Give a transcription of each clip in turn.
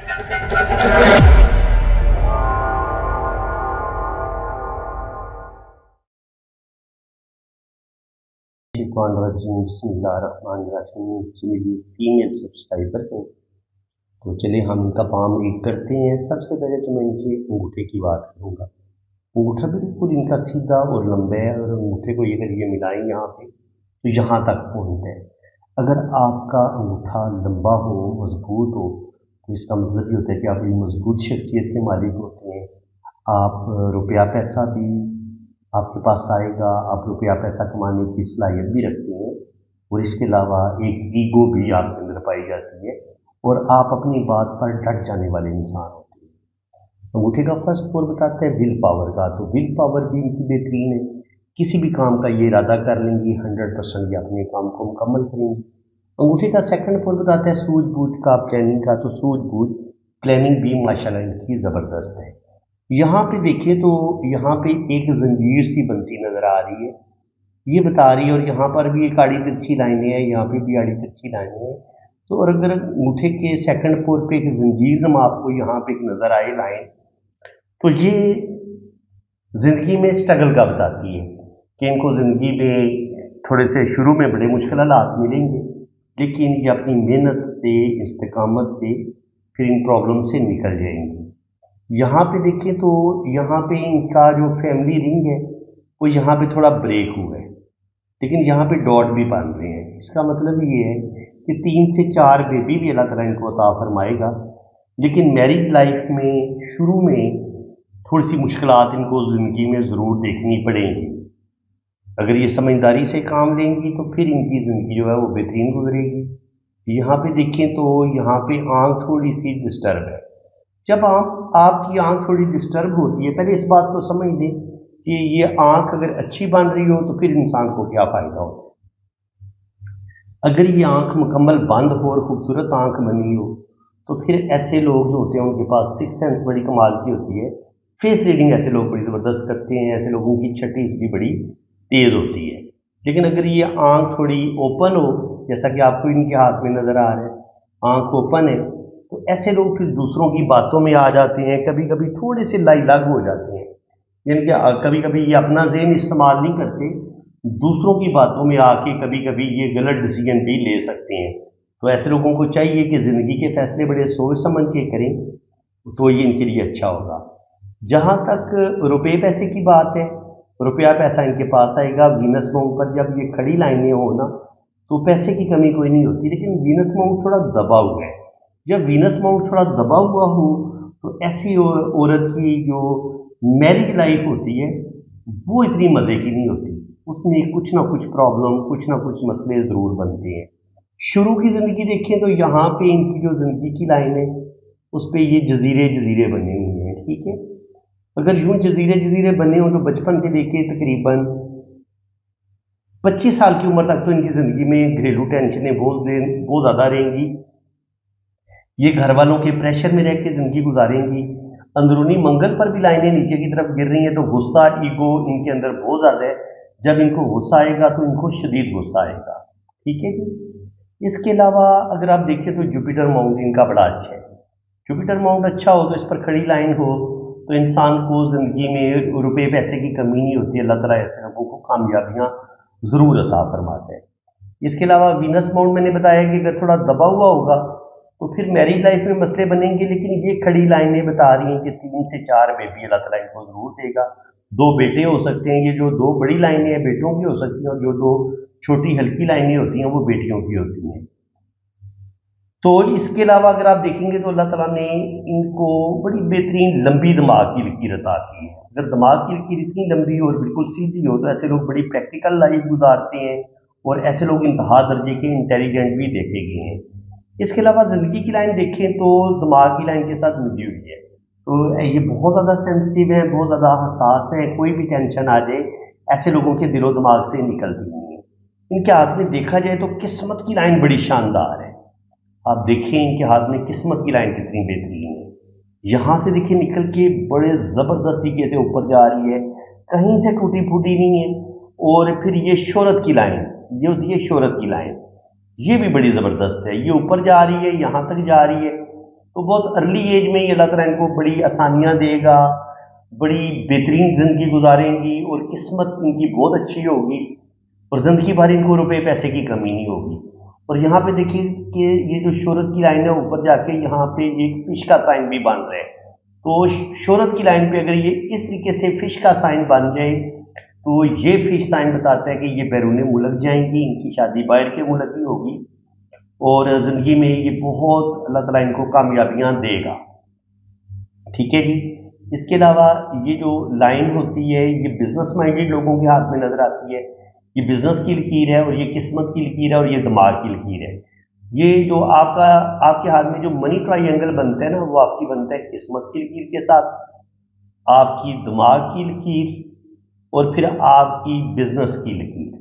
मेरी female subscriber हैं, तो चलिए हम इनका पाम रीड करते हैं। सबसे पहले तो मैं इनके अंगूठे की बात करूँगा। अंगूठा बिल्कुल इनका सीधा और लंबा है, और अंगूठे को अगर ये मिलाएं यहाँ पे तो यहाँ तक पहुँचता है। अगर आपका अंगूठा लंबा हो, मजबूत हो, तो इसका मतलब ये होता है कि आप एक मजबूत शख्सियत के मालिक होते हैं। आप रुपया पैसा भी आपके पास आएगा, आप रुपया पैसा कमाने की सलाहियत भी रखते हैं, और इसके अलावा एक ईगो भी आपके अंदर पाई जाती है, और आप अपनी बात पर डट जाने वाले इंसान होते हैं। अंगूठे का फर्स्ट फोर बताता है विल पावर का, तो विल पावर भी इनकी बेहतरीन है। किसी भी काम का ये इरादा कर लेंगी, 100% ये अपने काम को मुकम्मल करेंगी। अंगूठे का सेकंड फोर बताता है सूझबूझ का, प्लानिंग का, तो सूझबूझ प्लानिंग भी माशाल्लाह इनकी ज़बरदस्त है। यहाँ पे देखिए तो यहाँ पे एक जंजीर सी बनती नज़र आ रही है, ये बता रही है, और यहाँ पर भी एक आड़ी तिरछी लाइनें हैं, यहाँ पे भी आड़ी तिरछी लाइनें हैं। तो और अगर अंगूठे के सेकंड फोर पे एक जंजीर नमा आपको यहाँ पे एक नज़र आए लाइन, तो ये ज़िंदगी में स्ट्रगल का बताती है कि इनको ज़िंदगी में थोड़े से शुरू में बड़े मुश्किल हालात मिलेंगे, लेकिन ये अपनी मेहनत से, इस्तिकामत से फिर इन प्रॉब्लम से निकल जाएंगी। यहाँ पे देखिए तो यहाँ पे इनका जो फैमिली रिंग है वो यहाँ पे थोड़ा ब्रेक हुआ है, लेकिन यहाँ पे डॉट भी बन रहे हैं। इसका मतलब ये है कि 3 से 4 बेबी भी अल्लाह ताला इनको अता फरमाएगा, लेकिन मैरिड लाइफ में शुरू में थोड़ी सी मुश्किलात इनको ज़िंदगी में ज़रूर देखनी पड़ेंगी। अगर ये समझदारी से काम लेंगी तो फिर इनकी ज़िंदगी जो है वो बेहतरीन गुजरेगी। यहाँ पे देखें तो यहाँ पे आँख थोड़ी सी डिस्टर्ब है। जब आपकी आँख थोड़ी डिस्टर्ब होती है, पहले इस बात को समझ लें कि ये आँख अगर अच्छी बन रही हो तो फिर इंसान को क्या फ़ायदा हो। अगर ये आँख मुकम्मल बंद हो और खूबसूरत आँख बनी हो, तो फिर ऐसे लोग जो होते हैं उनके पास सिक्स सेंस बड़ी कमाल की होती है। फेस रीडिंग ऐसे लोग बड़ी ज़बरदस्त करते हैं, ऐसे लोगों की छठीस भी बड़ी तेज़ होती है। लेकिन अगर ये आँख थोड़ी ओपन हो, जैसा कि आपको इनके हाथ में नज़र आ रहा है, आँख ओपन है, तो ऐसे लोग फिर दूसरों की बातों में आ जाते हैं, कभी कभी थोड़े से लाइलाग हो जाते हैं, यानी कि कभी कभी ये अपना ज़हन इस्तेमाल नहीं करते, दूसरों की बातों में आके कभी कभी ये गलत डिसीजन भी ले सकते हैं। तो ऐसे लोगों को चाहिए कि ज़िंदगी के फैसले बड़े सोच समझ के करें, तो ये इनके लिए अच्छा होगा। जहाँ तक रुपये पैसे की बात है, रुपया पैसा इनके पास आएगा। वीनस माउंट पर जब ये खड़ी लाइनें हो ना, तो पैसे की कमी कोई नहीं होती, लेकिन वीनस माउंट थोड़ा दबा हुआ है। जब वीनस माउंट थोड़ा दबा हुआ हो तो ऐसी औरत की जो मैरिज लाइफ होती है वो इतनी मज़े की नहीं होती, उसमें कुछ ना कुछ प्रॉब्लम, कुछ ना कुछ मसले ज़रूर बनते हैं। शुरू की ज़िंदगी देखें तो यहाँ पे इनकी जो ज़िंदगी की लाइन है उस पर ये जजीरे जजीरे बने हुए हैं, ठीक है। अगर यूं जजीरे जजीरे बने हों तो बचपन से लेके तकरीबन 25 साल की उम्र तक तो इनकी ज़िंदगी में घरेलू टेंशनें बहुत ज़्यादा रहेंगी। ये घर वालों के प्रेशर में रह के ज़िंदगी गुजारेंगी। अंदरूनी मंगल पर भी लाइनें नीचे की तरफ गिर रही हैं, तो गुस्सा, ईगो इनके अंदर बहुत ज़्यादा है। जब इनको गुस्सा आएगा तो इनको शदीद गुस्सा आएगा, ठीक है जी। इसके अलावा अगर आप देखें तो जुपिटर माउंट इनका बड़ा अच्छा है। जुपिटर माउंट अच्छा हो तो इस पर खड़ी लाइन हो तो इंसान को ज़िंदगी में रुपये पैसे की कमी नहीं होती। अल्लाह ताला ऐसे लोगों को कामयाबियाँ ज़रूर अता फरमाते हैं। इसके अलावा वीनस माउंट मैंने बताया कि अगर थोड़ा दबा हुआ होगा तो फिर मैरिज लाइफ में मसले बनेंगे, लेकिन ये खड़ी लाइनें बता रही हैं कि 3 से 4 बेबी अल्लाह ताला इनको ज़रूर देगा। 2 बेटे हो सकते हैं, ये जो 2 बड़ी लाइनें हैं बेटों की हो सकती हैं, और जो 2 छोटी हल्की लाइनें होती हैं वो बेटियों की होती हैं। तो इसके अलावा अगर आप देखेंगे तो अल्लाह ताला ने इनको बड़ी बेहतरीन लंबी दिमाग की लकीर अता की है। अगर दिमाग की लकीर इतनी लंबी और बिल्कुल सीधी हो तो ऐसे लोग बड़ी प्रैक्टिकल लाइफ गुजारते हैं, और ऐसे लोग इंतहा दर्जे के इंटेलिजेंट भी देखे गए हैं। इसके अलावा ज़िंदगी की लाइन देखें तो दिमाग की लाइन के साथ मिली हुई है, तो ये बहुत ज़्यादा सेंसिटिव है, बहुत ज़्यादा हसास है। कोई भी टेंशन आ जाए ऐसे लोगों के दिलो दिमाग से निकलती नहीं है। इनके हाथ में देखा जाए तो किस्मत की लाइन बड़ी शानदार है। आप देखिए इनके हाथ में किस्मत की लाइन कितनी बेहतरीन है। यहाँ से देखिए निकल के बड़े ज़बरदस्त तरीके से ऊपर जा रही है, कहीं से टूटी फूटी नहीं है। और फिर ये शोहरत की लाइन, ये होती है शोहरत की लाइन, ये भी बड़ी ज़बरदस्त है। ये ऊपर जा रही है, यहाँ तक जा रही है, تو بہت ارلی ایج میں ہی اللہ تعالیٰ ان کو بڑی آسانیاں دے گا، بڑی بہترین زندگی گزاریں گی اور قسمت ان کی بہت اچھی ہوگی اور زندگی بھر ان کو روپے پیسے کی کمی نہیں ہوگی۔ اور یہاں پہ دیکھیے کہ یہ جو شہرت کی لائن ہے اوپر جا کے یہاں پہ ایک فش کا سائن بھی بن رہا ہے، تو شہرت کی لائن پہ اگر یہ اس طریقے سے فش کا سائن بن جائے تو یہ فش سائن بتاتا ہے کہ یہ بیرون ملک جائیں گی، ان کی شادی باہر کے ملک ہی ہوگی اور زندگی میں یہ بہت اللہ تعالیٰ ان کو کامیابیاں دے گا۔ ٹھیک ہے جی۔ اس کے علاوہ یہ جو لائن ہوتی ہے یہ بزنس مائنڈیڈ لوگوں کے ہاتھ میں نظر آتی ہے، یہ بزنس کی لکیر ہے اور یہ قسمت کی لکیر ہے اور یہ دماغ کی لکیر ہے۔ یہ جو آپ کے ہاتھ میں جو منی ٹرائی اینگل بنتا ہے نا وہ آپ کی بنتا ہے قسمت کی لکیر کے ساتھ، آپ کی دماغ کی لکیر اور پھر آپ کی بزنس کی لکیر۔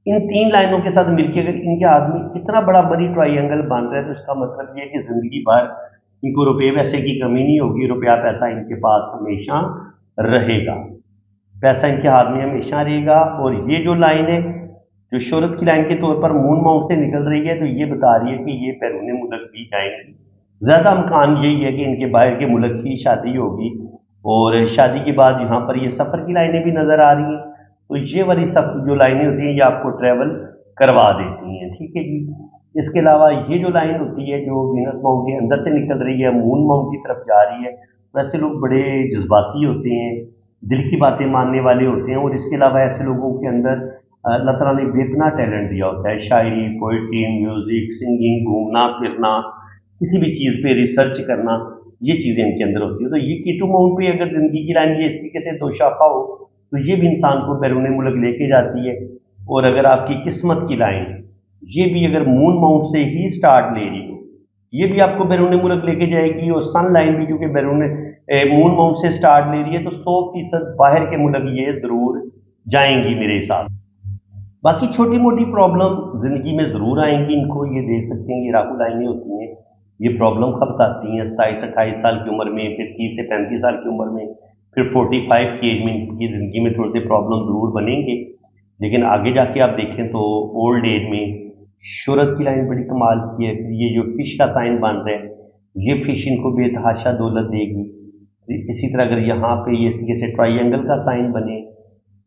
ان تین لائنوں کے ساتھ مل کے اگر ان کے ہاتھ میں اتنا بڑا منی ٹرائی اینگل بن رہا ہے تو اس کا مطلب یہ ہے کہ زندگی بھر ان کو روپے پیسے کی کمی نہیں ہوگی، روپیہ پیسہ ان کے پاس ہمیشہ رہے گا، پیسہ ان کے ہاتھ میں ہمیشہ رہے گا۔ اور یہ جو لائن ہے جو شہرت کی لائن کے طور پر مون ماؤنٹ سے نکل رہی ہے تو یہ بتا رہی ہے کہ یہ بیرون ملک بھی جائیں گی، زیادہ امکان یہی ہے کہ ان کے باہر کے ملک کی شادی ہوگی اور شادی کے بعد یہاں پر یہ سفر کی لائنیں بھی نظر آ رہی ہیں، تو یہ والی سفر جو لائنیں ہوتی ہیں یہ آپ کو ٹریول کروا دیتی ہیں۔ ٹھیک ہے جی۔ اس کے علاوہ یہ جو لائن ہوتی ہے جو وینس ماؤنٹ کے اندر سے نکل رہی ہے مون ماؤنٹ کی طرف جا رہی ہے، ویسے لوگ بڑے جذباتی ہوتے ہیں، دل کی باتیں ماننے والے ہوتے ہیں اور اس کے علاوہ ایسے لوگوں کے اندر اللہ تعالیٰ نے بے پناہ ٹیلنٹ دیا ہوتا ہے، شاعری، پوئٹری، میوزک، سنگنگ، گھومنا پھرنا، کسی بھی چیز پہ ریسرچ کرنا، یہ چیزیں ان کے اندر ہوتی ہیں۔ تو یہ کیٹو ماؤنٹ پہ اگر زندگی کی لائن یہ اس طریقے سے دو شاخہ ہو تو یہ بھی انسان کو بیرون ملک لے کے جاتی ہے۔ اور اگر آپ کی قسمت کی لائن یہ بھی اگر مون ماؤنٹ سے ہی سٹارٹ لے رہی ہو یہ بھی آپ کو بیرون ملک لے کے جائے گی، اور سن لائن بھی کیونکہ بیرون مون ماؤنٹ سے سٹارٹ لے رہی ہے تو 100% باہر کے ملک یہ ضرور جائیں گی میرے حساب۔ باقی چھوٹی موٹی پرابلم زندگی میں ضرور آئیں گی، ان کو یہ دیکھ سکتے ہیں یہ راہو لائنیں ہوتی ہیں، یہ پرابلم کب آتی ہیں 27-28 سال کی عمر میں، پھر 30 سے 35 سال کی عمر میں، پھر 45 کی ایج میں ان کی زندگی میں تھوڑے سے پرابلم ضرور بنیں گے، لیکن آگے جا کے آپ دیکھیں تو اولڈ ایج میں شہرت کی لائن بڑی کمال کی ہے۔ پھر یہ جو فش کا سائن بن رہا ہے یہ فش ان کو بے تحاشا دولت دے گی۔ اسی طرح اگر یہاں پہ یہ اس طریقے سے ٹرائی اینگل کا سائن بنے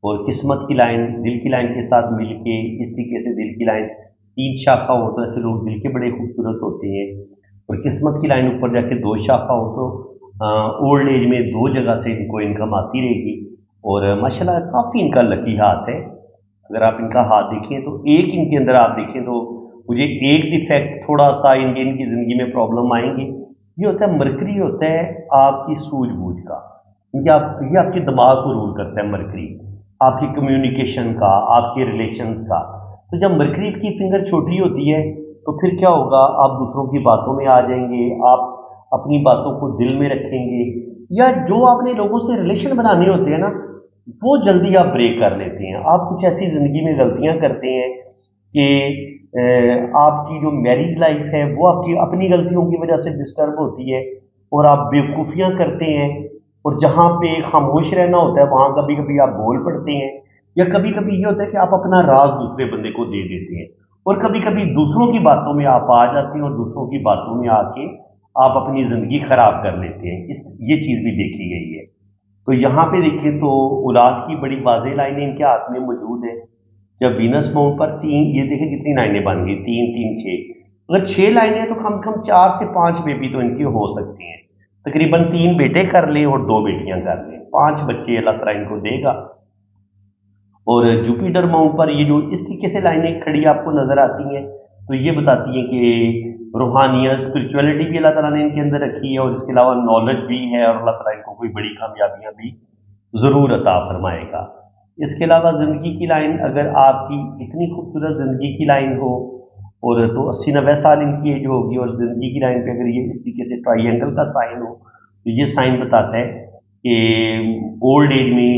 اور قسمت کی لائن دل کی لائن کے ساتھ مل کے اس طریقے سے دل کی لائن 3 شاخہ ہو تو ایسے لوگ دل کے بڑے خوبصورت ہوتے ہیں، اور قسمت کی لائن اوپر جا کے 2 شاخہ ہو تو اولڈ ایج میں 2 جگہ سے ان کو انکم آتی رہے گی، اور ماشاءاللہ کافی ان کا لکی ہاتھ ہے۔ اگر آپ ان کا ہاتھ دیکھیں تو ایک ان کے اندر آپ دیکھیں تو مجھے ایک ڈیفیکٹ تھوڑا سا ان کی زندگی میں پرابلم آئیں گی، یہ ہوتا ہے مرکری ہوتا ہے آپ کی سوجھ بوجھ کا، یہ آپ کے دماغ کو رول کرتا ہے مرکری، آپ کی کمیونیکیشن کا، آپ کے ریلیشنز کا۔ تو جب مرکری کی فنگر چھوٹی ہوتی ہے تو پھر کیا ہوگا، آپ دوسروں کی باتوں میں آ جائیں گے، آپ اپنی باتوں کو دل میں رکھیں گے، یا جو آپ نے لوگوں سے ریلیشن بنانے ہوتے ہیں نا وہ جلدی آپ بریک کر لیتے ہیں۔ آپ کچھ ایسی زندگی میں غلطیاں کرتے ہیں کہ آپ کی جو میریج لائف ہے وہ آپ کی اپنی غلطیوں کی وجہ سے ڈسٹرب ہوتی ہے اور آپ بیوقوفیاں کرتے ہیں، اور جہاں پہ خاموش رہنا ہوتا ہے وہاں کبھی کبھی آپ بول پڑتے ہیں، یا کبھی کبھی یہ ہوتا ہے کہ آپ اپنا راز دوسرے بندے کو دے دیتے ہیں، اور کبھی کبھی دوسروں کی باتوں میں آپ آ جاتے ہیں اور دوسروں کی باتوں میں آ کے آپ اپنی زندگی خراب کر لیتے ہیں۔ یہ چیز بھی دیکھی گئی ہے۔ تو یہاں پہ دیکھیں تو اولاد کی بڑی واضح لائنیں ان کے ہاتھ میں موجود ہیں۔ جب وینس ماؤنٹ پر 3 یہ دیکھیں کتنی لائنیں بن گئی، 3 3 6، اگر 6 لائنیں ہیں تو کم سے کم 4 سے 5 بیبی تو ان کے ہو سکتے ہیں، تقریباً 3 بیٹے کر لیں اور 2 بیٹیاں کر لیں، 5 بچے اللہ تعالیٰ ان کو دے گا۔ اور جوپیٹر ماؤنٹ پر یہ جو اس طریقے سے لائنیں کھڑی آپ کو نظر آتی ہیں تو یہ بتاتی ہیں کہ روحانیت، اسپرچولیٹی بھی اللہ تعالیٰ نے ان کے اندر رکھی ہے، اور اس کے علاوہ نالج بھی ہے، اور اللہ تعالیٰ ان کو کوئی بڑی کامیابیاں بھی ضرور عطا فرمائے گا۔ اس کے علاوہ زندگی کی لائن اگر آپ کی اتنی خوبصورت زندگی کی لائن ہو اور تو 80-90 سال ان کی ایج ہوگی، اور زندگی کی لائن پہ اگر یہ اس طریقے سے ٹرائی اینگل کا سائن ہو تو یہ سائن بتاتا ہے کہ اولڈ ایج میں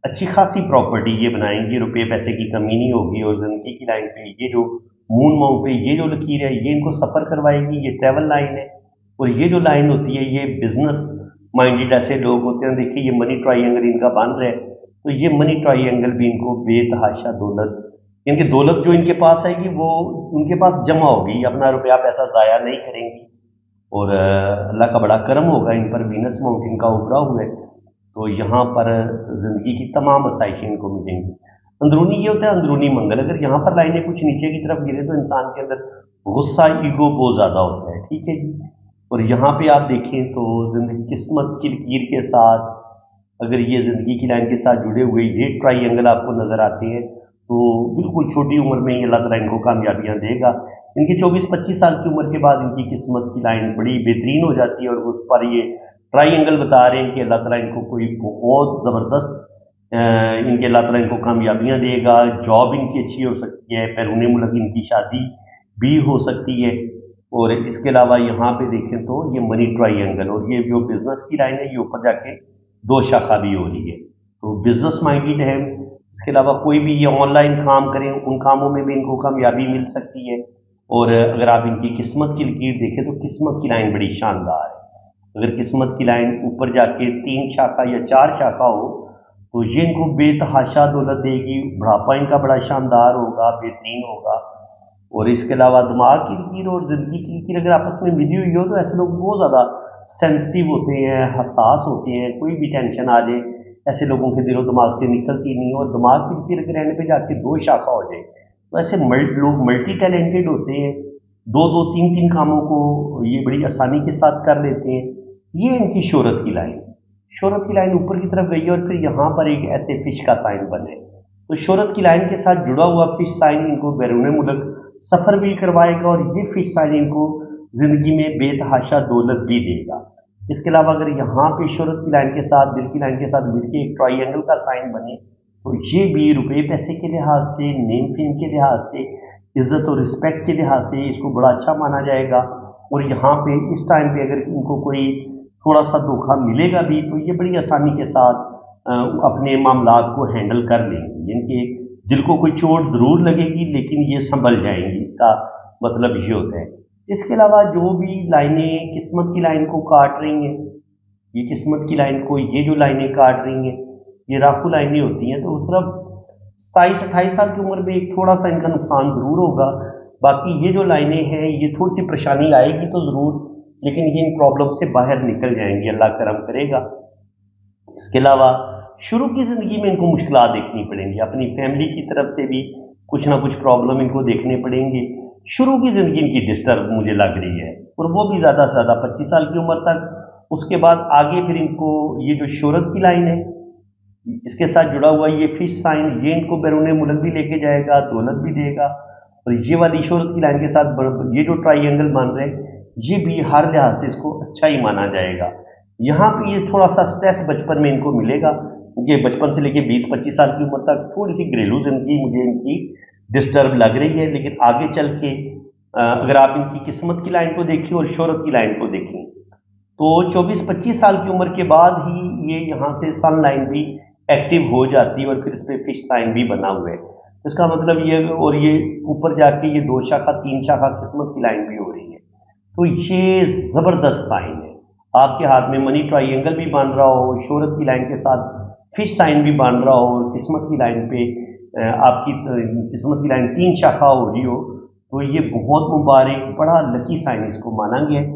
اچھی خاصی پراپرٹی یہ بنائیں گی، روپے پیسے کی کمی نہیں ہوگی، اور زندگی کی لائن پہ یہ جو مون ماؤنٹ پہ یہ جو لکیر ہے یہ ان کو سفر کروائے گی، یہ ٹریول لائن ہے۔ اور یہ جو لائن ہوتی ہے یہ بزنس مائنڈیڈ ایسے لوگ ہوتے ہیں، دیکھیے یہ منی ٹرائی اینگل ان کا بن رہا ہے تو یہ منی ٹرائی اینگل بھی ان کو بے تحاشا دولت، ان کی دولت جو ان کے پاس آئے گی وہ ان کے پاس جمع ہوگی، اپنا روپیہ پیسہ ضائع نہیں کریں گی، और अल्लाह का बड़ा करम होगा इन पर, वीनस माउंटेन का उभरा हुआ है, तो यहाँ पर ज़िंदगी की तमाम आसाइशें इनको मिलेंगी। अंदरूनी ये होता है अंदरूनी मंगल, अगर यहाँ पर लाइनें कुछ नीचे की तरफ गिरे तो इंसान के अंदर गुस्सा, ईगो बहुत ज़्यादा होता है, ठीक है जी। और यहाँ पे आप देखें तो ज़िंदगी किस्मत की लकीर के साथ, अगर ये ज़िंदगी की लाइन के साथ जुड़े हुए ये ट्राइंगल आपको नज़र आते हैं, तो बिल्कुल छोटी उम्र में ही अल्लाह ताला इनको कामयाबियाँ देगा। इनकी 24-25 साल की उम्र के बाद इनकी किस्मत की लाइन बड़ी बेहतरीन हो जाती है, और उस पर ये ट्राइंगल बता रहे हैं कि अल्लाह ताला इनको कोई बहुत ज़बरदस्त इनके अल्लाह ताला इनको कामयाबियाँ देगा, जॉब इनकी अच्छी हो सकती है, बैरून मुल्क इनकी शादी भी हो सकती है। और इसके अलावा यहाँ पे देखें तो ये मनी ट्राइंगल, और ये जो बिजनेस की लाइन है ये ऊपर जाके 2 शाखा भी हो रही है, तो बिजनेस माइंडेड है। इसके अलावा कोई भी ये ऑनलाइन काम करें उन कामों में भी इनको कामयाबी मिल सकती है। और अगर आप इनकी किस्मत की लकीर देखें तो किस्मत की लाइन बड़ी शानदार है। अगर किस्मत की लाइन ऊपर जाके 3 शाखा या 4 शाखा हो तो ये इनको बेतहाशा दौलत देगी, बुढ़ापा इनका बड़ा शानदार होगा, बेहतरीन होगा। और इसके अलावा दिमाग की लकीर और ज़िंदगी की लकीर अगर आपस में मिली हुई हो तो ऐसे लोग बहुत ज़्यादा सेंसिटिव होते हैं, हसास होते हैं, कोई भी टेंशन आ जाए ऐसे लोगों के दिलो दिमाग से निकलती नहीं। और दिमाग की लकीर के रहने पे जाके 2 शाखा हो जाए तो ऐसे लोग मल्टी टैलेंटेड होते हैं, 2-2 3-3 कामों को ये बड़ी आसानी के साथ कर लेते हैं। ये इनकी शोहरत की लाइन, शोहरत की लाइन ऊपर की तरफ गई है, और फिर यहाँ पर एक ऐसे फिश का साइन बने, तो शोहरत की लाइन के साथ जुड़ा हुआ फिश साइन इनको बैरून मुल्क सफ़र भी करवाएगा, और ये फिश साइन इनको ज़िंदगी में बेतहाशा दौलत भी देगा। इसके अलावा अगर यहाँ पे शोहरत की लाइन के साथ दिल की लाइन के साथ मिलकर एक ट्राइंगल का साइन बने तो ये भी रुपये पैसे के लिहाज से, नेम फेम के लिहाज से, इज़्ज़त और रिस्पेक्ट के लिहाज से इसको बड़ा अच्छा माना जाएगा। और यहाँ पे इस टाइम पे अगर इनको कोई थोड़ा सा धोखा मिलेगा भी तो ये बड़ी आसानी के साथ अपने मामलात को हैंडल कर लेंगे। इनके दिल को कोई चोट ज़रूर लगेगी लेकिन ये संभल जाएंगी, इसका मतलब ये होता है। इसके अलावा जो भी लाइनें किस्मत की लाइन को काट रही हैं, ये किस्मत की लाइन को ये जो लाइनें काट रही हैं ये राखू लाइनें होती हैं, तो उस तरफ 27-28 साल की उम्र में एक थोड़ा सा इनका नुकसान ज़रूर होगा। बाकी ये जो लाइनें हैं ये थोड़ी सी परेशानी आएगी तो ज़रूर, लेकिन ये इन प्रॉब्लम से बाहर निकल जाएंगी, अल्लाह करम करेगा। इसके अलावा शुरू की ज़िंदगी में इनको मुश्किलात देखनी पड़ेंगी, अपनी फैमिली की तरफ से भी कुछ ना कुछ प्रॉब्लम इनको देखने पड़ेंगे। शुरू की ज़िंदगी इनकी डिस्टर्ब मुझे लग रही है, और वो भी ज़्यादा से ज़्यादा 25 साल की उम्र तक। उसके बाद आगे फिर इनको ये जो शोहरत की लाइन है इसके साथ जुड़ा हुआ ये फिश साइन ये इनको बैरून मुल्क भी लेके जाएगा, दौलत भी देगा। और ये वाली शोहरत की लाइन के साथ ये जो ट्राइंगल बन रहे हैं ये भी हर लिहाज से इसको अच्छा ही माना जाएगा। यहाँ पे ये थोड़ा सा स्ट्रेस बचपन में इनको मिलेगा, ये बचपन से लेके 20-25 साल की उम्र तक थोड़ी सी घरेलू जिंदगी मुझे इनकी डिस्टर्ब लग रही है। लेकिन आगे चल के अगर आप इनकी किस्मत की लाइन को देखिए और शोहरत की लाइन को देखें तो 24-25 साल की उम्र के बाद ही ये यहाँ से सन लाइन भी एक्टिव हो जाती है, और फिर इस पर फिश साइन भी बना हुआ है। इसका मतलब ये, और ये ऊपर जाके ये 2 शाखा 3 शाखा किस्मत की लाइन भी हो रही है, तो ये ज़बरदस्त साइन है। आपके हाथ में मनी ट्राइंगल भी बन रहा हो, शोहरत की लाइन के साथ फिश साइन भी बन रहा हो, और किस्मत की लाइन पे आपकी किस्मत की लाइन 3 शाखा हो रही हो, तो ये बहुत मुबारक बड़ा लकी साइन इसको माना गया है।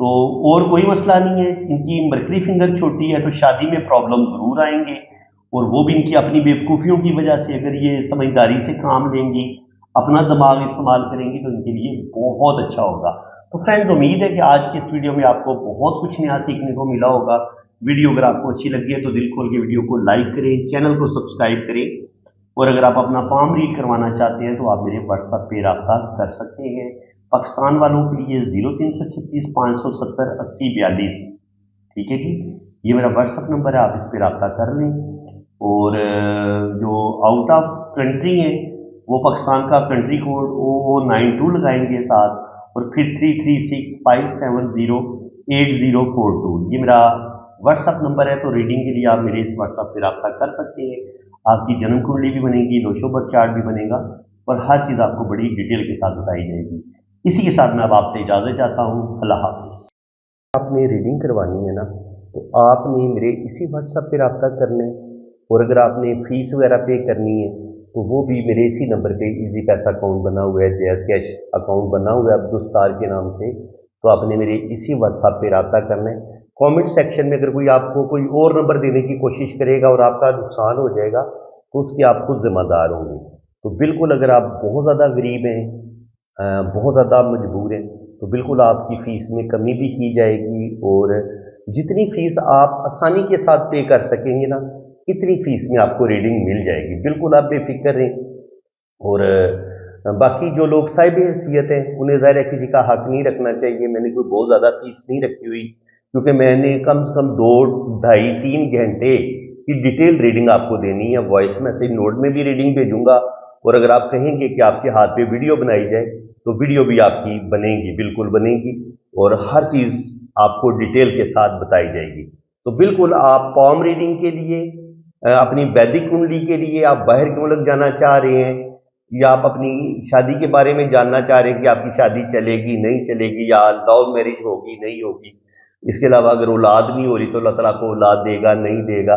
तो और कोई मसला नहीं है। इनकी मरकरी फिंगर छोटी है तो शादी में प्रॉब्लम ज़रूर आएंगे, और वो भी इनकी अपनी बेवकूफ़ियों की वजह से। अगर ये समझदारी से काम लेंगी, अपना दिमाग इस्तेमाल करेंगी तो इनके लिए बहुत अच्छा होगा। तो फ्रेंड्स, उम्मीद है कि आज के इस वीडियो में आपको बहुत कुछ नया सीखने को मिला होगा। वीडियो अगर आपको अच्छी लगी है तो दिल खोल के वीडियो को लाइक करें, चैनल को सब्सक्राइब करें, और अगर आप अपना पाम रीड करवाना चाहते हैं तो आप मेरे व्हाट्सएप पे रब्ता कर सकते हैं। पाकिस्तान वालों के लिए 0336 570 80 42, ठीक है जी, ये मेरा व्हाट्सएप नंबर है, आप इस पर रब्ता कर लें। और जो आउट ऑफ कंट्री हैं वो पाकिस्तान का कंट्री कोड OO92 लगाएंगे साथ, और फिर 3365708042, ये मेरा व्हाट्सएप नंबर है। तो रीडिंग के लिए आप मेरे इस व्हाट्सएप पर रब्ता कर सकते हैं। आपकी जन्म कुंडली भी बनेगी, लोशोबर चार्ट भी बनेगा, और हर चीज़ आपको बड़ी डिटेल के साथ बताई जाएगी। इसी के साथ मैं अब आपसे इजाज़त चाहता हूँ। अल्लाह हाफ़िज़। आपने रीडिंग करवानी है ना तो आपने मेरे इसी व्हाट्सएप पे रब्ता करना है, और अगर आपने फ़ीस वगैरह पे करनी है तो वो भी मेरे इसी नंबर पे इजी पैसा अकाउंट बना हुआ है, जैज़ कैश अकाउंट बना हुआ है अब्दुल सत्तार के नाम से, तो आपने मेरे इसी व्हाट्सएप पे रब्ता करना है। कमेंट सेक्शन में अगर कोई आपको कोई और नंबर देने की कोशिश करेगा और आपका नुकसान हो जाएगा तो उसके आप खुद जिम्मेदार होंगे। तो बिल्कुल अगर आप बहुत ज़्यादा गरीब हैं, बहुत ज़्यादा मजबूर हैं, तो बिल्कुल आपकी फ़ीस में कमी भी की जाएगी और जितनी फ़ीस आप आसानी के साथ पे कर सकेंगे ना, इतनी फ़ीस में आपको रीडिंग मिल जाएगी। बिल्कुल आप बेफिक्र रहें। और बाकी जो लोग साहिब हैसियत हैं उन्हें ज़ाहिर है किसी का हक नहीं रखना चाहिए। मैंने कोई बहुत ज़्यादा फीस नहीं रखी हुई, क्योंकि मैंने कम से कम 2, ढाई, 3 घंटे की डिटेल रीडिंग आपको देनी है। वॉइस मैसेज नोट में भी रीडिंग भेजूंगा, और अगर आप कहेंगे कि आपके हाथ पे वीडियो बनाई जाए तो वीडियो भी आपकी बनेगी, बिल्कुल बनेगी, और हर चीज़ आपको डिटेल के साथ बताई जाएगी। तो बिल्कुल आप पॉम रीडिंग के लिए, अपनी वैदिक कुंडली के लिए आप बाहर के मुल्क जाना चाह रहे हैं, या आप अपनी शादी के बारे में जानना चाह रहे हैं कि आपकी शादी चलेगी नहीं चलेगी, या लव मैरिज होगी नहीं होगी, इसके अलावा अगर औलाद नहीं हो रही तो अल्लाह ताला को औलाद देगा नहीं देगा,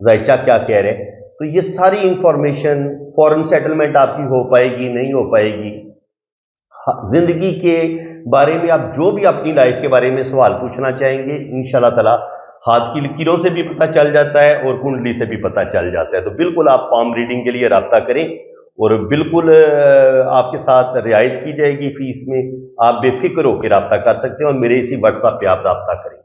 जायचा क्या कह रहे हैं, तो ये सारी इंफॉर्मेशन, फॉरेन सेटलमेंट आपकी हो पाएगी नहीं हो पाएगी, जिंदगी के बारे में आप जो भी अपनी लाइफ के बारे में सवाल पूछना चाहेंगे, इंशाल्लाह ताला हाथ की लकीरों से भी पता चल जाता है और कुंडली से भी पता चल जाता है। तो बिल्कुल आप पाम रीडिंग के लिए रब्ता करें, और बिल्कुल आपके साथ रियायत की जाएगी फीस में। आप बेफिक्र होकर रब्ता कर सकते हैं और मेरे इसी व्हाट्सएप पे आप रब्ता करें।